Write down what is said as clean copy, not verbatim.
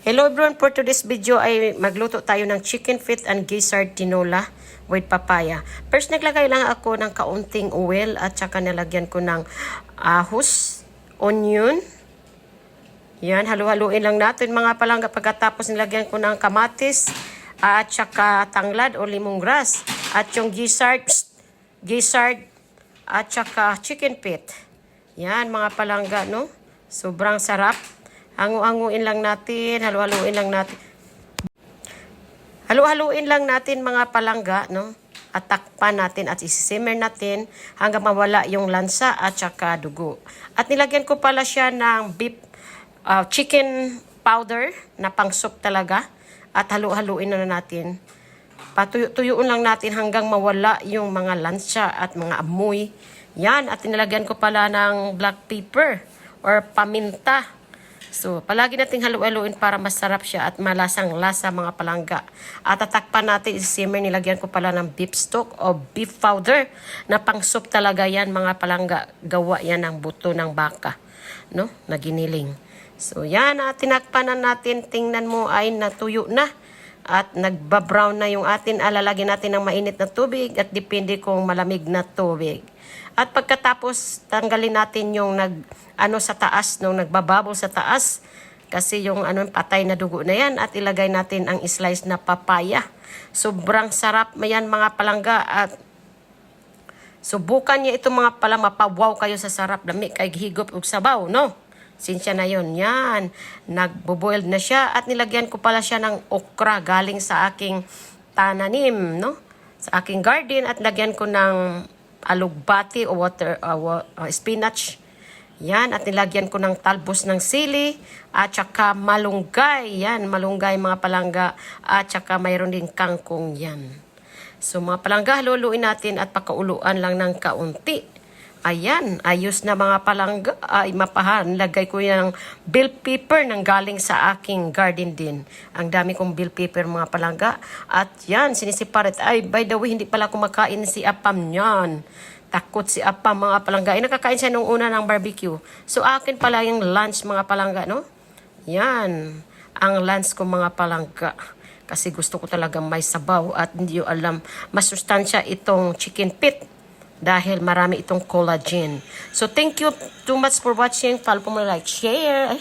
Hello everyone, for today's video ay magluto tayo ng chicken feet and gizzard tinola with papaya. First, naglagay lang ako ng kaunting oil at saka nilagyan ko ng ahos, onion. Yan, halu-haluin lang natin mga palangga. Pagkatapos nilagyan ko ng kamatis at saka tanglad o lemongrass at yung gizzard at saka chicken feet. Yan mga palangga, no? Sobrang sarap. Hangu-hanguin lang natin, halu-haluin lang natin. Halu-haluin lang natin mga palangga, no? At takpan natin at isisimmer natin hanggang mawala yung lansa at saka dugo. At nilagyan ko pala siya ng chicken powder na pang soup talaga. At halu-haluin na natin. Patuyuin lang natin hanggang mawala yung mga lansa at mga amoy. Yan, at nilagyan ko pala ng black pepper or paminta. So, palagi nating halu-haluin para masarap siya at malasang-lasa mga palangga. At tatakpan natin, isimmer, nilagyan ko pala ng beef stock o beef powder na pang soup talaga yan mga palangga. Gawa yan ng buto ng baka, no? Na giniling. So, yan, tinakpan na natin. Tingnan mo ay natuyo na. At nagbabrown na yung atin. Alalagyan natin ng mainit na tubig at depende kung malamig na tubig. At pagkatapos, tanggalin natin yung sa taas, nung nagbababol sa taas. Kasi yung patay na dugo na yan. At ilagay natin ang slice na papaya. Sobrang sarap yan mga palangga. At subukan niya ito mga palangga. Mapawaw kayo sa sarap. Dami kay higop ug sabaw, no? Sinsya na yun. Yan. Nagbo-boiled na siya. At nilagyan ko pala siya ng okra galing sa aking tananim, no? Sa aking garden. At lagyan ko ng alugbati o spinach. Yan, at nilagyan ko ng talbos ng sili at saka malunggay. Yan, malunggay mga palangga at saka mayroon din kangkong yan. So mga palangga, haluluin natin at pakauluan lang ng kaunti. Ayan, ayos na mga palangga. Ay, mapahan. Nilagay ko yung bell pepper nang galing sa aking garden din. Ang dami kong bell pepper mga palangga. At yan, sinisiparet. Ay, by the way, hindi pala kumakain si Apam niyan. Takot si Apam mga palangga. Ay, nakakain siya nung una ng barbecue. So, akin pala yung lunch mga palangga, no? Yan, ang lunch ko mga palangga. Kasi gusto ko talaga may sabaw at hindi ko alam. Masustansya itong chicken feet. Dahil marami itong collagen. So, thank you too much for watching. Follow po mo, like, share.